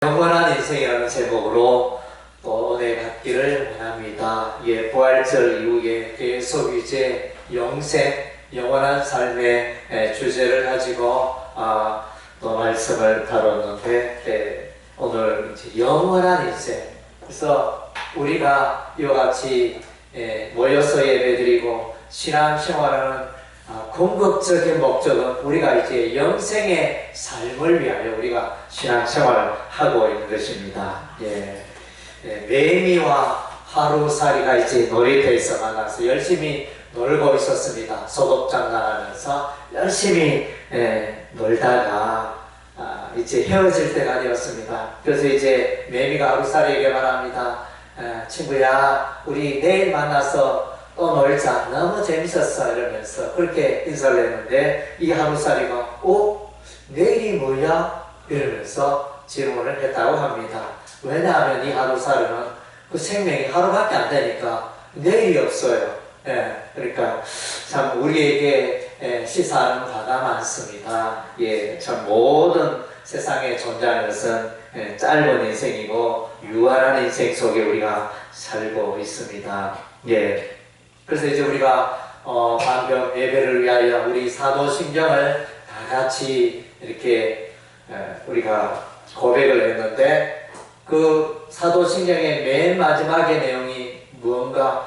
영원한 인생이라는 제목으로 또 은혜 받기를 원합니다. 부활절 이후에 계속 이제 영생, 영원한 삶의 주제를 가지고 또 말씀을 다뤘는데 오늘 이제 영원한 인생. 그래서 우리가 이와 같이 모여서 예배드리고 신앙생활하는 궁극적인 목적은 우리가 이제 영생의 삶을 위하여 우리가 신앙생활을 하고 있는 것입니다. 매미와 하루살이가 이제 놀이터에서 만나서 열심히 놀고 있었습니다. 소독장난하면서 열심히 놀다가 이제 헤어질 때가 되었습니다. 그래서 이제 매미가 하루살이에게 말합니다. 친구야, 우리 내일 만나서 또 놀자. 너무 재밌었어. 이러면서 그렇게 인사를 했는데 이 하루살이가 내일이 뭐야? 이러면서 질문을 했다고 합니다. 왜냐하면 이 하루살이는 그 생명이 하루밖에 안 되니까 내일이 없어요. 그러니까 참 우리에게 시사하는 바가 많습니다. 참 모든 세상에 존재하는 것은 짧은 인생이고 유한한 인생 속에 우리가 살고 있습니다. 그래서 이제 우리가 방금 예배를 위하여 우리 사도신경을 다 같이 이렇게 우리가 고백을 했는데 그 사도신경의 맨 마지막의 내용이 무언가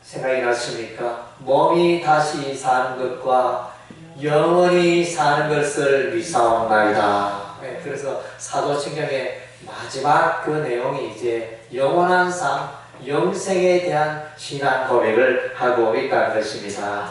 생각이 나십니까? 몸이 다시 사는 것과 영원히 사는 것을 미사옵나이다. 그래서 사도신경의 마지막 그 내용이 이제 영원한 삶, 영생에 대한 신앙 고백을 하고 있다는 것입니다.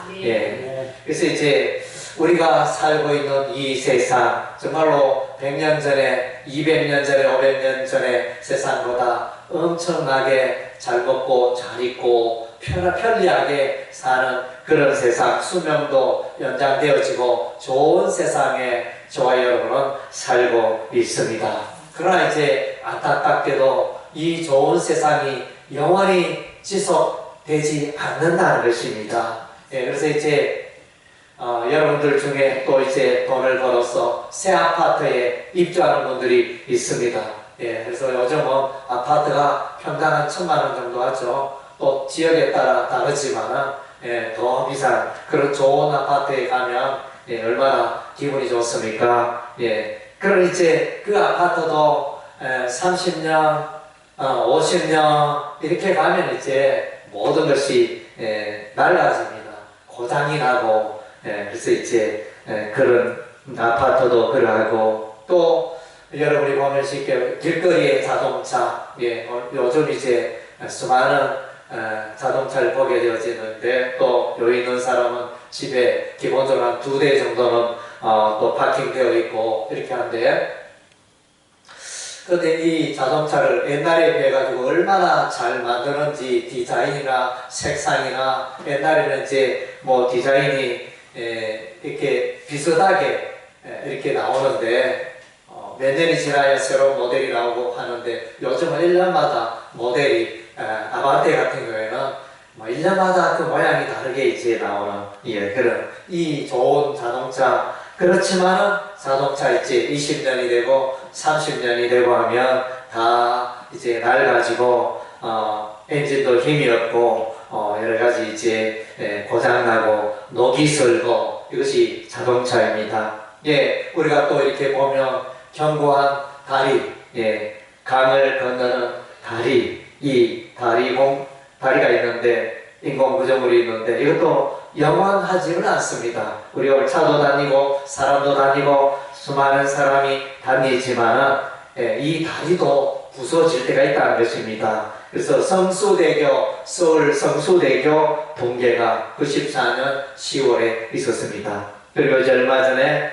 그래서 이제 우리가 살고 있는 이 세상, 정말로 100년 전에, 200년 전에, 500년 전에 세상보다 엄청나게 잘 먹고 잘 입고 편리하게 사는 그런 세상, 수명도 연장되어지고 좋은 세상에 저와 여러분은 살고 있습니다. 그러나 이제 안타깝게도 이 좋은 세상이 영원히 지속되지 않는다는 것입니다. 그래서 이제 여러분들 중에 또 이제 돈을 벌어서 새 아파트에 입주하는 분들이 있습니다. 그래서 요즘은 아파트가 평당 한 1,000만 원 정도 하죠. 또 지역에 따라 다르지만은 더 비싼 그런 좋은 아파트에 가면 얼마나 기분이 좋습니까? 그럼 이제 그 아파트도 30년 50년 이렇게 가면 이제 모든 것이 낡아집니다. 고장이 나고 그래서 이제 그런 아파트도 그러하고 또 여러분이 보면 쉽게 길거리에 자동차 요즘 이제 수많은 자동차를 보게 되어지는데 또 여기 있는 사람은 집에 기본적으로 한 2대 정도는 또 파킹되어 있고 이렇게 하는데 그런데 이 자동차를 옛날에 비해가지고 얼마나 잘 만드는지 디자인이나 색상이나 옛날에는 이제 뭐 디자인이 이렇게 비슷하게 이렇게 나오는데 몇 년이 지나야 새로운 모델이 나오고 하는데 요즘은 1년마다 모델이 아반떼 같은 경우에는 뭐 1년마다 그 모양이 다르게 이제 나오는 그런 이 좋은 자동차 그렇지만은 자동차 이제 20년이 되고 30년이 되고 하면 다 이제 낡아지고 엔진도 힘이 없고 여러 가지 이제 고장나고 녹이 슬고 이것이 자동차입니다. 우리가 또 이렇게 보면 견고한 다리, 강을 건너는 다리, 이 다리가 있는데 인공 구조물이 있는데 이것도 영원하지는 않습니다. 우리가 차도 다니고 사람도 다니고 수많은 사람이 다니지만 이 다리도 부서질 때가 있다는 것입니다. 그래서 성수대교, 서울 성수대교 붕괴가 94년 10월에 있었습니다. 그리고 이제 얼마 전에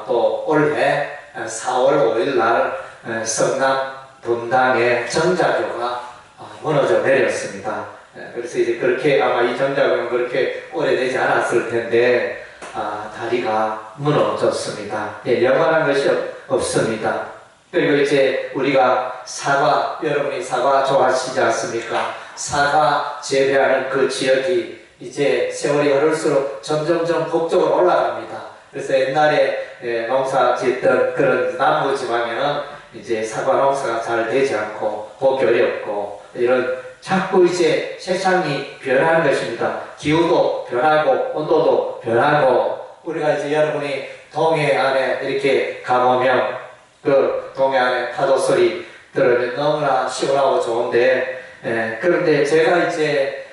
또 올해 4월 5일 날 성남 분당의 정자교가 무너져 내렸습니다. 그래서 이제 그렇게 아마 이 정자교는 그렇게 오래되지 않았을 텐데 다리가 무너졌습니다. 영원한 것이 없습니다. 그리고 이제 우리가 사과, 여러분이 사과 좋아하시지 않습니까? 사과 재배하는 그 지역이 이제 세월이 흐를수록 점점점 북쪽으로 올라갑니다. 그래서 옛날에 농사 짓던 그런 남부 지방에는 이제 사과 농사가 잘 되지 않고 보기 어렵고 이런 자꾸 이제 세상이 변하는 것입니다. 기후도 변하고 온도도 변하고 우리가 이제 여러분이 동해 안에 이렇게 가보면 그 동해 안에 파도 소리 들으면 너무나 시원하고 좋은데 그런데 제가 이제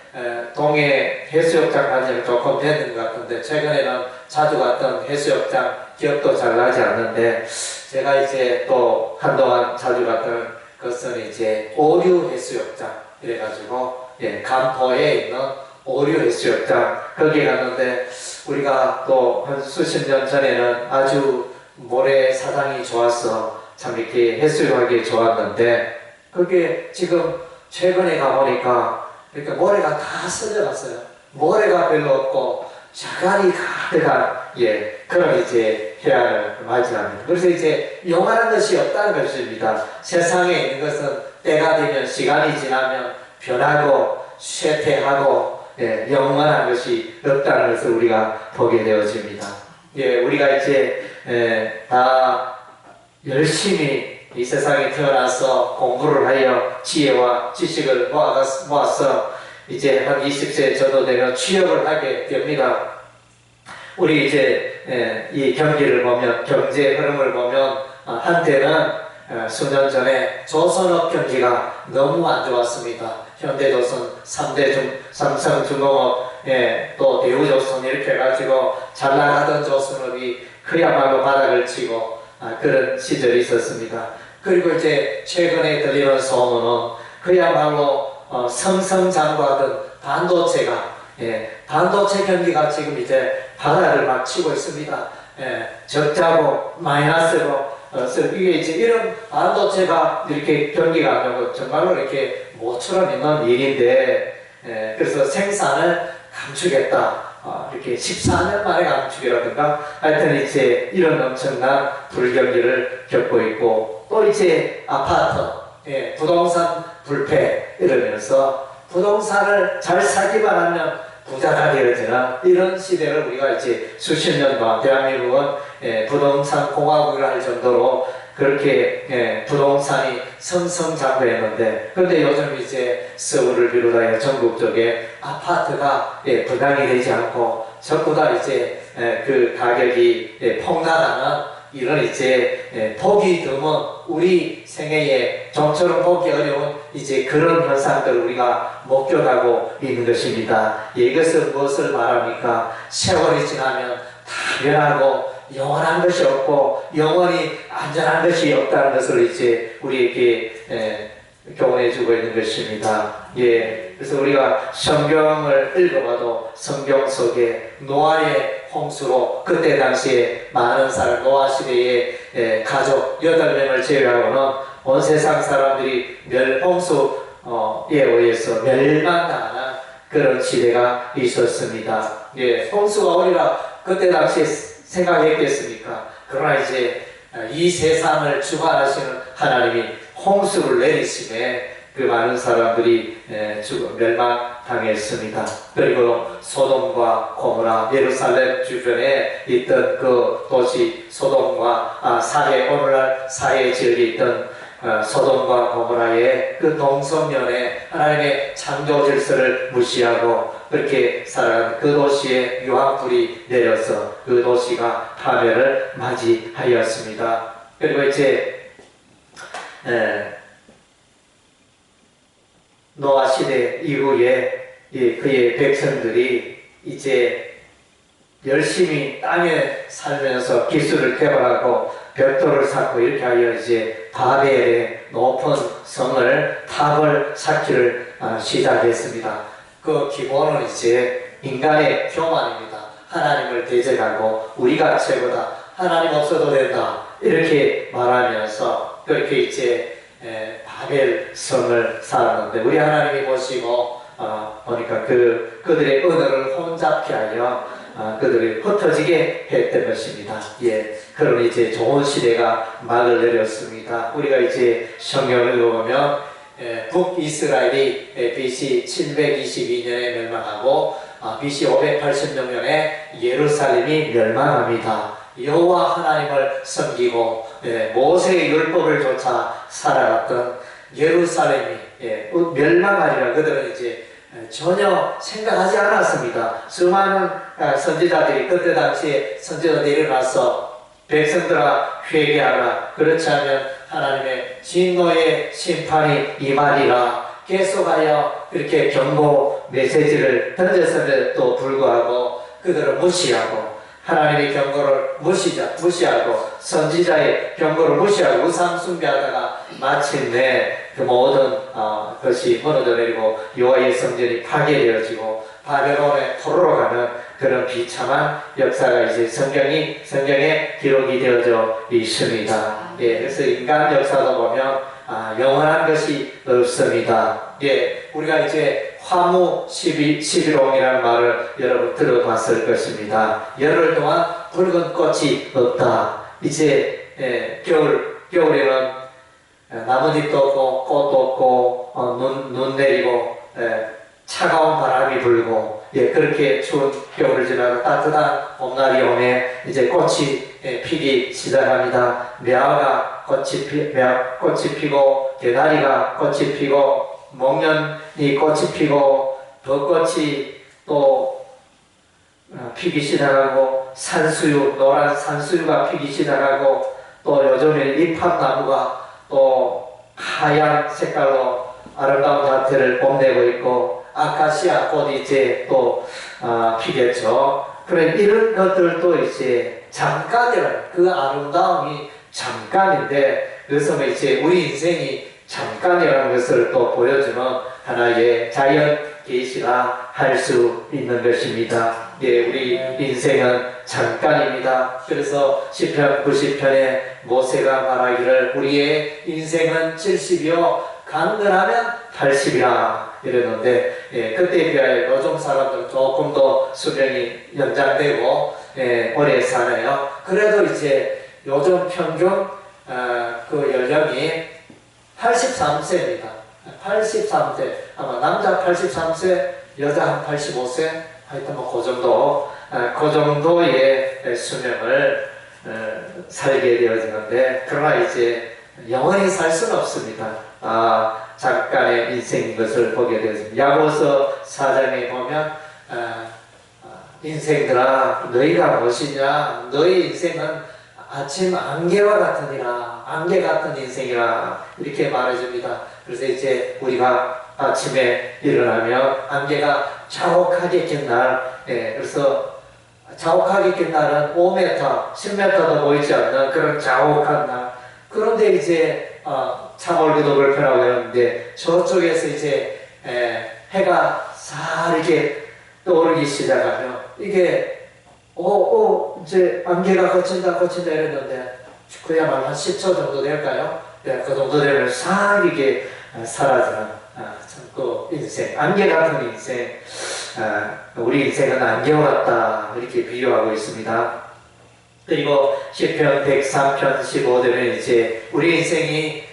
동해 해수욕장 간 지는 조금 됐는 것 같은데 최근에는 자주 갔던 해수욕장 기억도 잘 나지 않는데 제가 이제 또 한동안 자주 갔던 것은 이제 오류 해수욕장 이래가지고 간포에 있는 오류 해수욕장 거기 갔는데 우리가 또 한 수십 년 전에는 아주 모래 사장이 좋아서 참 이렇게 해수욕하기 좋았는데 그게 지금 최근에 가보니까 그러니까 모래가 다 쓸려갔어요. 모래가 별로 없고 자갈이 가득한 그런 이제 해안을 맞이합니다. 그래서 이제 영원한 것이 없다는 것입니다. 세상에 있는 것은 때가 되면 시간이 지나면 변하고 쇠퇴하고 영원한 것이 없다는 것을 우리가 보게 되어집니다. 우리가 이제 다 열심히 이 세상에 태어나서 공부를 하여 지혜와 지식을 모아서 이제 한 20세 저도 되면 취업을 하게 됩니다. 우리 이제 이 경기를 보면 경제 흐름을 보면 한때는 수년 전에 조선업 경기가 너무 안 좋았습니다. 현대조선, 삼성중공업, 또 대우조선 이렇게 해가지고 잘 나가던 조선업이 그야말로 바닥을 치고 그런 시절이 있었습니다. 그리고 이제 최근에 들리는 소문은 그야말로 승승장구하던 반도체가 반도체 경기가 지금 이제 바닥을 막 치고 있습니다. 적자고 마이너스고 이게 이제 이런 반도체가 이렇게 경기가 안 좋고 정말로 이렇게 모처럼 있는 일인데 그래서 생산을 감추겠다. 이렇게 14년 만에 감축이라든가 하여튼 이제 이런 엄청난 불경기를 겪고 있고 또 이제 아파트, 부동산 불패 이러면서 부동산을 잘 사기만 하면 부자가 되어지는 이런 시대를 우리가 이제 수십 년 동안 대한민국은 부동산 공화국을 할 정도로 그렇게 부동산이 성성장구했는데 그런데 요즘 이제 서울을 비롯하여 전국적에 아파트가 분양이 되지 않고 전부 다 이제 그 가격이 폭락하는 이런 이제 보기 드문 우리 생애에 좀처럼 보기 어려운 이제 그런 현상들을 우리가 목격하고 있는 것입니다. 이것은 무엇을 말합니까? 세월이 지나면 다 변하고 영원한 것이 없고 영원히 안전한 것이 없다는 것을 이제 우리에게 교훈해 주고 있는 것입니다. 그래서 우리가 성경을 읽어봐도 성경 속에 노아의 홍수로 그때 당시에 많은 사람 노아 시대에 가족 8명을 제외하고는 온 세상 사람들이 홍수에 의해서 멸망당하는 그런 시대가 있었습니다. 홍수가 오리라 그때 당시에 생각했겠습니까? 그러나 이제 이 세상을 주관하시는 하나님이 홍수를 내리심에 그 많은 사람들이 멸망당했습니다. 그리고 소돔과 고모라 예루살렘 주변에 있던 그 도시 소돔과 오늘날 사해 지역에 있던 소돔과 고모라의 그 동성연에 하나님의 창조 질서를 무시하고 그렇게 살아가는 그 도시에 유황불이 내려서 그 도시가 파멸을 맞이하였습니다. 그리고 이제 노아 시대 이후에 그의 백성들이 이제 열심히 땅에 살면서 기술을 개발하고 벽돌을 쌓고 이렇게 하여 이제 바벨의 높은 성을 탑을 쌓기를 시작했습니다. 그 기본은 이제 인간의 교만입니다. 하나님을 대적하고 우리가 최고다. 하나님 없어도 된다. 이렇게 말하면서 그렇게 이제 바벨 성을 쌓았는데 우리 하나님이 보시고 보니까 그들의 언어를 혼잡케 하여 그들이 흩어지게 했던 것입니다. 그럼 이제 좋은 시대가 막을 내렸습니다. 우리가 이제 성경을 읽어보면 북이스라엘이 BC 722년에 멸망하고 BC 586년에 예루살렘이 멸망합니다. 여호와 하나님을 섬기고 모세의 율법을 조차 살아갔던 예루살렘이 멸망하리라 그들은 이제 전혀 생각하지 않았습니다. 수많은 선지자들이 그때 당시에 선지자들이 일어나서 백성들아 회개하라, 그렇지 않으면 하나님의 진노의 심판이 임하리라 계속하여 그렇게 경고 메시지를 던졌음에도 불구하고 그들을 무시하고 하나님의 경고를 무시하고 선지자의 경고를 무시하고 우상 숭배하다가 마침내 그 모든 것이 무너져 내리고 여호와의 성전이 파괴되어지고 바벨론에 포로로 가는 그런 비참한 역사가 이제 성경에 기록이 되어져 있습니다. 그래서 인간 역사도 보면 영원한 것이 없습니다. 우리가 이제 화무 11홍이라는 말을 여러분 들어봤을 것입니다. 열흘 동안 붉은 꽃이 없다. 이제 겨울에는 나뭇잎도 없고 꽃도 없고 눈 내리고 차가운 바람이 불고 그렇게 추운 겨울을 지나고 따뜻한 봄날이 오면 이제 꽃이 피기 시작합니다. 매화가 꽃이 피고 개나리가 꽃이 피고 목련이 꽃이 피고 벚꽃이 또 피기 시작하고 노란 산수유가 피기 시작하고 또 요즘에 잎합나무가 또 하얀 색깔로 아름다운 자태를 뽐내고 있고 아카시아 꽃이 이제 또 피겠죠. 그래 이런 것들도 이제 잠깐이라는 그 아름다움이 잠깐인데 그래서 이제 우리 인생이 잠깐이라는 것을 또 보여주는 하나의 자연 계시라 할 수 있는 것입니다. 우리 인생은 잠깐입니다. 그래서 시편 90편에 모세가 말하기를 우리의 인생은 70이요 강건하면 80이라 이랬는데 그때에 비하여 요즘 사람들은 조금 더 수명이 연장되고 오래 사네요. 그래도 이제 요즘 평균 그 연령이 83세입니다. 83세 아마 남자 83세 여자 한 85세 하여튼 그 정도의 수명을 살게 되어지는데 그러나 이제 영원히 살 수는 없습니다. 잠깐의 인생인 것을 보게 되었습니다. 야고보서 4장에 보면 인생들아 너희가 무엇이냐 너희 인생은 아침 안개와 같으니라 안개 같은 인생이라 이렇게 말해줍니다. 그래서 이제 우리가 아침에 일어나면 안개가 자욱하게 낀 날 그래서 자욱하게 낀 날은 5m, 10m도 보이지 않는 그런 자욱한 날 그런데 이제 참얼기도 불편하고 이러는데 저쪽에서 이제 해가 살 이렇게 떠오르기 시작하면 이게 이제 안개가 거친다 이랬는데 그야말로 한 10초 정도 될까요? 그 정도 되면 싹 이게 사라지는 그 인생, 안개 같은 인생, 우리 인생은 안개와 같다 이렇게 비유하고 있습니다. 그리고 시편 103편 15절에 이제 우리 인생이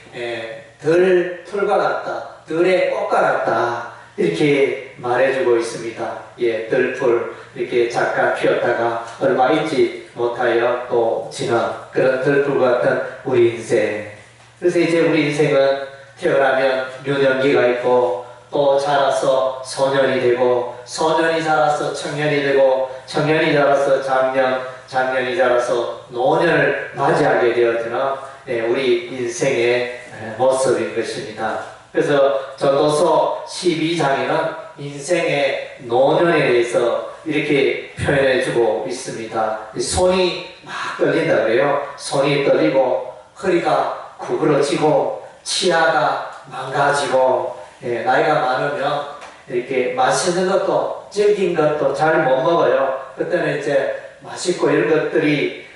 들풀과 같다, 들의 꽃과 같다 이렇게 말해주고 있습니다. 들풀 이렇게 잠깐 피었다가 얼마 있지 못하여 또 지는 그런 들풀 같은 우리 인생. 그래서 이제 우리 인생은 태어나면 유년기가 있고 또 자라서 소년이 되고 소년이 자라서 청년이 되고 청년이 자라서 장년이 자라서 노년을 맞이하게 되어지는 우리 인생의 모습인 것입니다. 그래서 전도서 12장에는 인생의 노년에 대해서 이렇게 표현해주고 있습니다. 손이 막 떨린다 그래요. 손이 떨리고 허리가 구부러지고 치아가 망가지고 나이가 많으면 이렇게 맛있는 것도 질긴 것도 잘 못 먹어요. 그때는 이제 맛있고 이런 것들이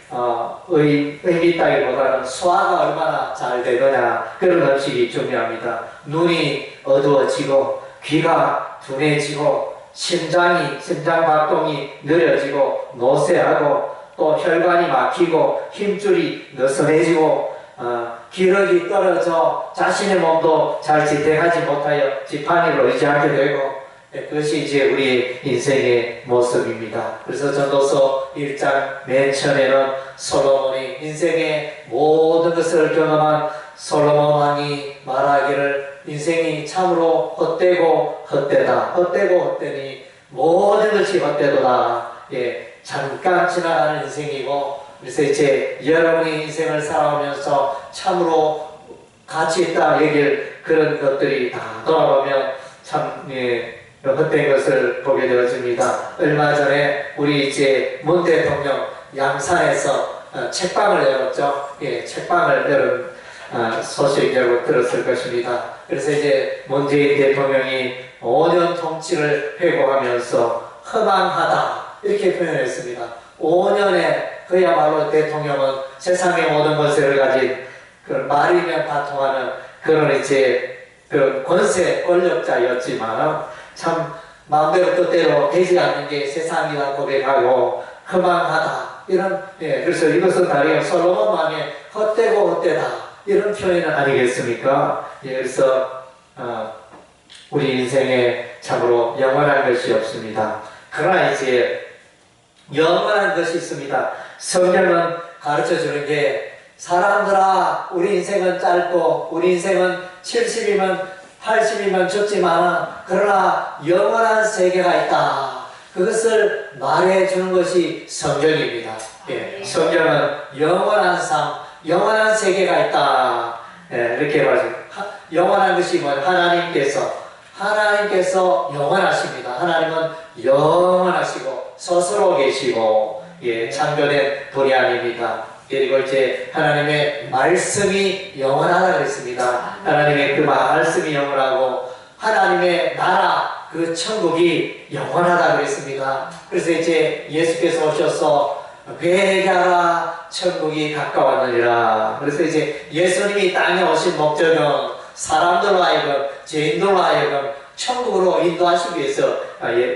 의미 있다기보다는 소화가 얼마나 잘 되느냐 그런 음식이 중요합니다. 눈이 어두워지고 귀가 둔해지고 심장 박동이 느려지고 노쇠하고 또 혈관이 막히고 힘줄이 느슨해지고 기력이 떨어져 자신의 몸도 잘 지탱하지 못하여 지팡이를 의지하게 되고 그것이 이제 우리 인생의 모습입니다. 그래서 전도서 1장 맨 처음에는 솔로몬이 인생의 모든 것을 경험한 솔로몬 왕이 말하기를 인생이 참으로 헛되고 헛되다. 헛되고 헛되니 모든 것이 헛되도다. 예, 잠깐 지나가는 인생이고, 그래서 이제 여러분의 인생을 살아오면서 참으로 가치 있다 여길 그런 것들이 다 돌아보면 참 헛된 것을 보게 되어집니다. 얼마 전에 우리 이제 문 대통령 양산에서 책방을 열었죠. 예, 책방을 열은 소식 여러분 들었을 것입니다. 그래서 이제 문재인 대통령이 5년 통치를 회고하면서 허망하다 이렇게 표현했습니다. 5년에 그야말로 대통령은 세상의 모든 것을 가진 그 말이면 다 통하는 그런 이제 그 권세 권력자였지만 참 마음대로 뜻대로 되지 않는 게 세상이라 고백하고 허망하다 이런 그래서 이것은 다른 솔로몬 왕의 헛되고 헛되다 이런 표현은 아니겠습니까? 그래서 우리 인생에 참으로 영원한 것이 없습니다. 그러나 이제 영원한 것이 있습니다. 성경은 가르쳐 주는 게 사람들아 우리 인생은 짧고 우리 인생은 70이면 80이면 죽지만 그러나 영원한 세계가 있다. 그것을 말해 주는 것이 성경입니다. 예, 성경은 영원한 삶, 영원한 세계가 있다. 예, 이렇게 말해요. 영원한 것이 뭐냐? 하나님께서 영원하십니다. 하나님은 영원하시고 스스로 계시고 예, 창조된 분이 아닙니다. 그리고 이제 하나님의 말씀이 영원하다 그랬습니다. 하나님의 그 말씀이 영원하고 하나님의 나라 그 천국이 영원하다 그랬습니다. 그래서 이제 예수께서 오셔서 회개하라 천국이 가까웠느니라. 그래서 이제 예수님이 땅에 오신 목적은 사람들로 하여금 죄인들로 하여금 천국으로 인도하시기 위해서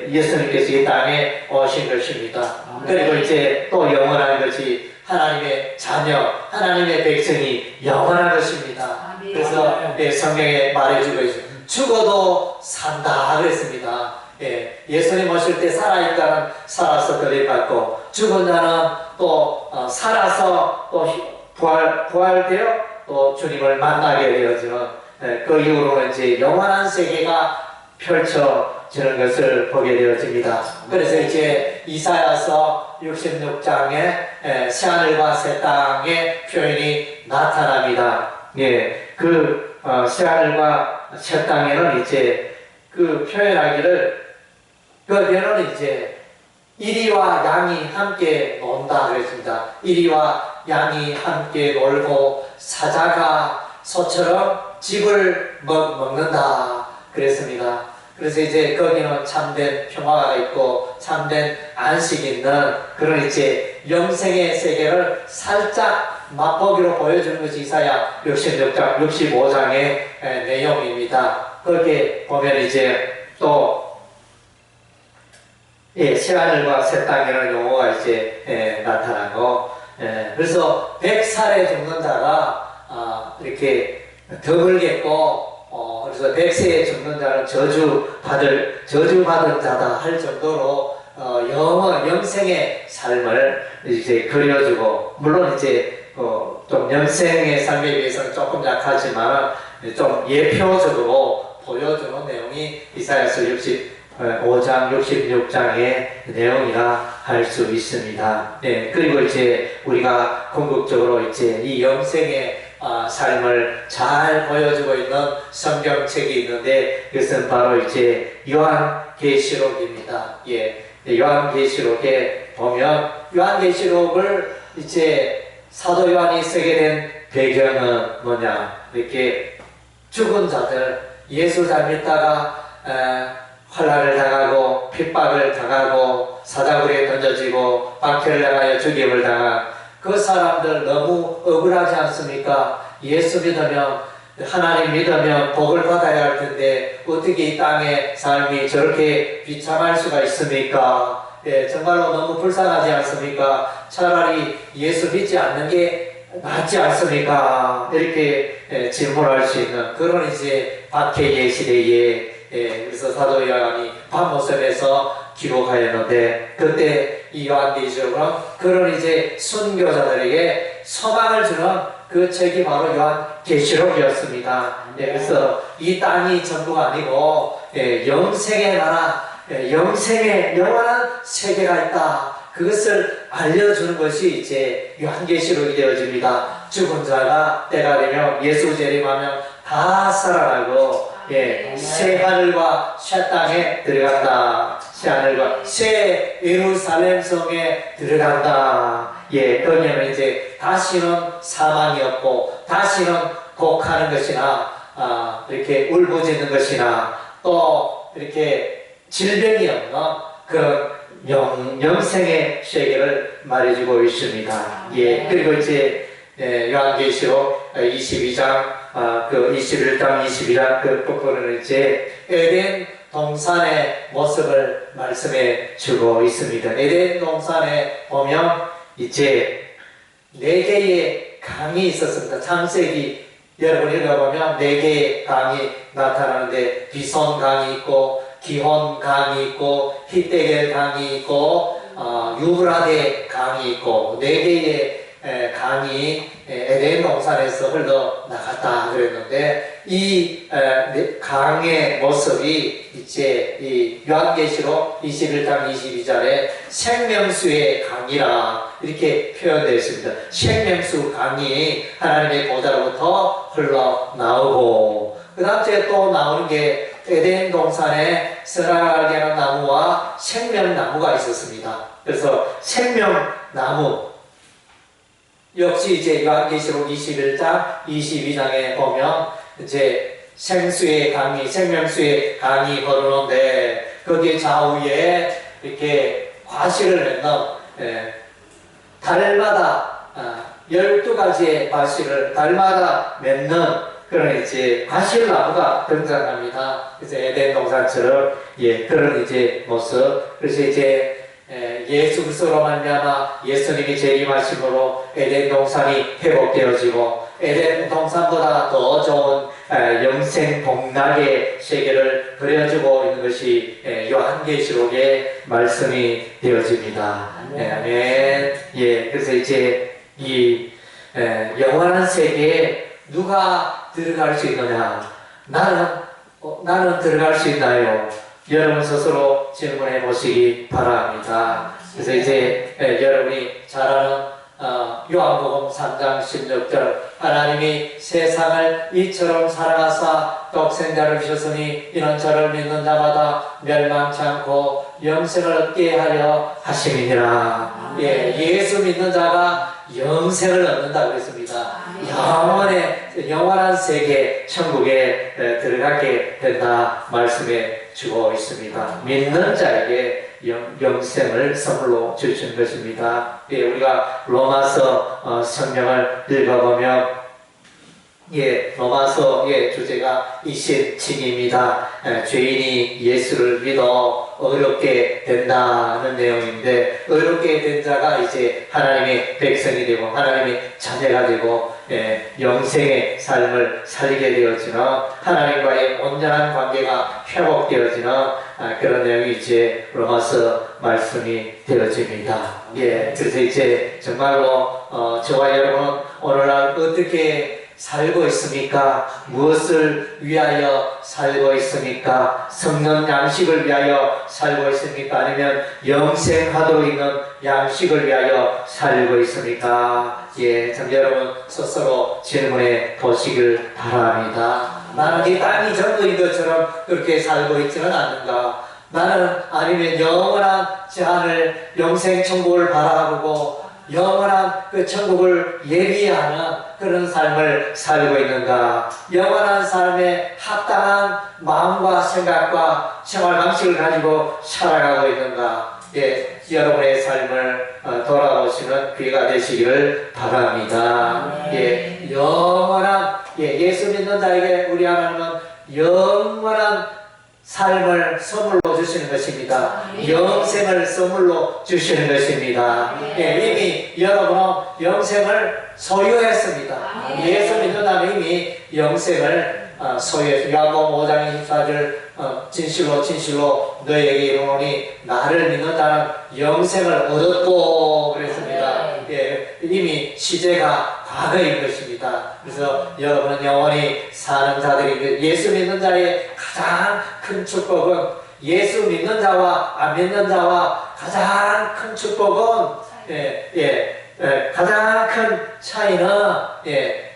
예수님께서 이 땅에 오신 것입니다. 그리고 이제 또 영원한 것이 하나님의 자녀, 하나님의 백성이 영원한 것입니다. 그래서 성경에 말해주고 있습니다. 죽어도 산다 그랬습니다. 예수님 오실 때 살아있는 자는 살아서 거듭받고 죽은 자는 또 살아서 또 부활되어 또 주님을 만나게 되어지는 그 이후로는 이제 영원한 세계가 펼쳐지는 것을 보게 되어집니다. 그래서 이제 이사야서 66장에 새하늘과 새 땅의 표현이 나타납니다. 예, 그 새하늘과 새 땅에는 이제 그 표현하기를 그녀는 이제 이리와 양이 함께 논다 그랬습니다. 이리와 양이 함께 놀고 사자가 소처럼 집을 먹는다 그랬습니다. 그래서 이제 거기는 참된 평화가 있고 참된 안식이 있는 그런 이제 영생의 세계를 살짝 맛보기로 보여주는 것이 이사야 66장, 65장의 내용입니다. 거기에 보면 이제 또 새하늘과 새 땅이라는 용어가 이제 나타나고 그래서 100살에 죽는 자가 이렇게 드물겠고 그래서 100세에 죽는 자는 저주받은 자다 할 정도로 영생의 삶을 이제 그려주고 물론 이제 좀 영생의 삶에 비해서는 조금 약하지만 좀 예표적으로 보여주는 내용이 이사야서 65장, 66장의 내용이라 할 수 있습니다. 그리고 이제 우리가 궁극적으로 이제 이 영생의 삶을 잘 보여주고 있는 성경책이 있는데 그것은 바로 이제 요한계시록입니다. 요한계시록에 보면 요한계시록을 이제 사도 요한이 쓰게 된 배경은 뭐냐? 이렇게 죽은 자들 예수 잘 믿다가 환난을 당하고 핍박을 당하고 사자굴에 던져지고 박해를 당하여 죽임을 당한 그 사람들 너무 억울하지 않습니까? 예수 믿으면 하나님 믿으면 복을 받아야 할 텐데 어떻게 이 땅의 삶이 저렇게 비참할 수가 있습니까? 정말로 너무 불쌍하지 않습니까? 차라리 예수 믿지 않는 게 낫지 않습니까? 이렇게 질문할 수 있는 그런 이제 박해의 시대에 그래서 사도 요한이 밤모습에서 기록하였는데 그때 이 요한계시록은 그런 이제 순교자들에게 소망을 주는 그 책이 바로 요한계시록이었습니다. 그래서 이 땅이 전부가 아니고 영생의 나라, 영생의 영원한 세계가 있다. 그것을 알려주는 것이 이제 요한계시록이 되어집니다. 죽은 자가 때가 되면 예수 재림하면 다 살아나고 새 하늘과 새 땅에 들어간다. 새 하늘과 새 예루살렘 성에 들어간다. 그러면 이제 다시는 사망이 없고 다시는 곡하는 것이나 이렇게 울부짖는 것이나 또 이렇게 질병이 없는 그런 영생의 세계를 말해주고 있습니다. 그리고 이제 요한계시록 22장 그 21장 22장 그 부분은 이제 에덴 동산의 모습을 말씀해 주고 있습니다. 에덴 동산에 보면 이제 4개의 강이 있었습니다. 창세기 여러분 읽어보면 4개의 강이 나타나는데 비손 강이 있고 기혼 강이 있고 히데겔 강이 있고 유브라데 강이 있고 4개의 강이 에덴 동산에서 흘러나갔다 그랬는데 이 강의 모습이 이제 이 요한계시록 21장 22절에 생명수의 강이라 이렇게 표현되어 있습니다. 생명수 강이 하나님의 보좌로부터 흘러나오고 그 다음에 또 나오는 게 에덴 동산에 선악을 알게 하는 나무와 생명나무가 있었습니다. 그래서 생명나무 역시 이제 요한계시록 21장 22장에 보면 이제 생수의 강이 생명수의 강이 흐르는데 거기에 좌우에 이렇게 과실을 맺는 달마다 12가지의 과실을 달마다 맺는 그런 이제 과실나무가 등장합니다. 그래서 에덴 동산처럼 그런 이제 모습. 그래서 이제 예수 그리스도로 말미암아 예수님이 재림하심으로 에덴 동산이 회복되어지고 에덴 동산보다 더 좋은 영생 복락의 세계를 그려주고 있는 것이 요한계시록의 말씀이 되어집니다. 아멘. 그래서 이제 이 영원한 세계에 누가 들어갈 수 있느냐? 나는 들어갈 수 있나요? 여러분 스스로 질문해 보시기 바랍니다. 그래서 이제 여러분이 잘 아는 요한복음 3장 16절 하나님이 세상을 이처럼 사랑하사 독생자를 주셨으니 이는 저를 믿는 자마다 멸망치 않고 영생을 얻게 하려 하심이니라. 예수 믿는 자가 영생을 얻는다고 했습니다. 영원한 세계 천국에 들어가게 된다 말씀해 주고 있습니다. 믿는 자에게 영생을 선물로 주신 것입니다. 우리가 로마서 성경을 읽어보면 로마서의 주제가 이신칭입니다. 죄인이 예수를 믿어 어렵게 된다는 내용인데 의롭게 된 자가 이제 하나님의 백성이 되고 하나님의 자녀가 되고 영생의 삶을 살게 되어지는 하나님과의 온전한 관계가 회복되어지는 그런 내용이 이제 로마서 말씀이 되어집니다. 그래서 이제 정말로 저와 여러분 오늘날 어떻게 살고 있습니까? 무엇을 위하여 살고 있습니까? 성령 양식을 위하여 살고 있습니까? 아니면 영생하도록 있는 양식을 위하여 살고 있습니까? 참 여러분 스스로 질문해 보시길 바랍니다. 나는 이 땅이 전부인 것처럼 그렇게 살고 있지는 않는가? 나는 아니면 영원한 하늘 영생 천국을 바라보고 영원한 그 천국을 예비하는 그런 삶을 살고 있는가? 영원한 삶에 합당한 마음과 생각과 생활 방식을 가지고 살아가고 있는가? 여러분의 삶을 돌아보시는 기회가 되시기를 바랍니다. 영원한 예수 믿는 자에게 우리 하나님은 영원한 삶을 선물로 주시는 것입니다. 영생을 선물로 주시는 것입니다. 이미 여러분은 영생을 소유했습니다. 예수 믿는 자는 이미 영생을 소유했습니다. 야고보 5장 24절 진실로 너희에게 이르노니 나를 믿는 자는 영생을 얻었고 그랬습니다. 이미 시제가 과거인 것입니다. 그래서 여러분은 영원히 사는 자들이 예수 믿는 자의 가장 큰 축복은 예수 믿는 자와 안 믿는 자와 가장 큰 축복은 가장 큰 차이는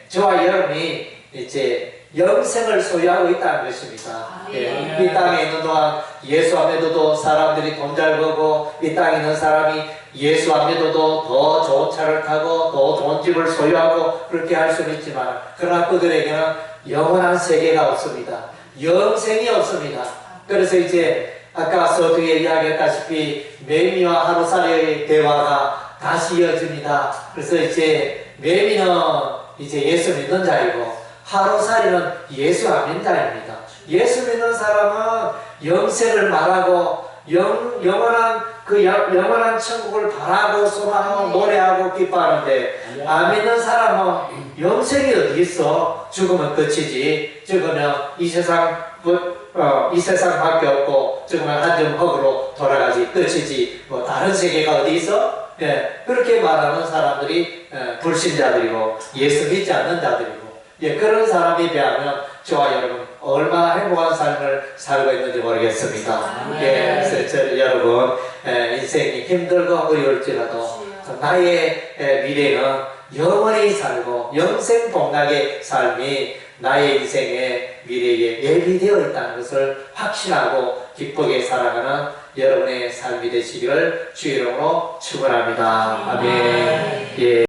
저와 여러분이 이제 영생을 소유하고 있다는 것입니다. 이 땅에 있는 동안 예수 안 믿어도 사람들이 돈 잘 벌고 이 땅에 있는 사람이 예수 안 믿어도 더 좋은 차를 타고 더 좋은 집을 소유하고 그렇게 할 수는 있지만 그러나 그들에게는 영원한 세계가 없습니다. 영생이 없습니다. 그래서 이제 아까 서두에 이야기했다시피 매미와 하루살이의 대화가 다시 이어집니다. 그래서 이제 매미는 이제 예수 믿는 자이고 하루살이는 예수 안 믿는 자입니다. 예수 믿는 사람은 영생을 말하고 영원한 천국을 바라고 소망하고 노래하고 기뻐하는데 안 믿는 사람은 영생이 어디 있어? 죽으면 끝이지. 죽으면 이 세상밖에 없고 죽으면 한정허으로 돌아가지 끝이지. 뭐 다른 세계가 어디 있어? 그렇게 말하는 사람들이 불신자들이고 예수 믿지 않는 자들이고 그런 사람에 비하면 저와 여러분 얼마나 행복한 삶을 살고 있는지 모르겠습니다. 그래서 여러분 인생이 힘들고 어려울지라도 나의 미래는 영원히 살고 영생복락의 삶이 나의 인생의 미래에 예비되어 있다는 것을 확신하고 기쁘게 살아가는 여러분의 삶이 되시기를 주의 이름으로 축원합니다. 아멘.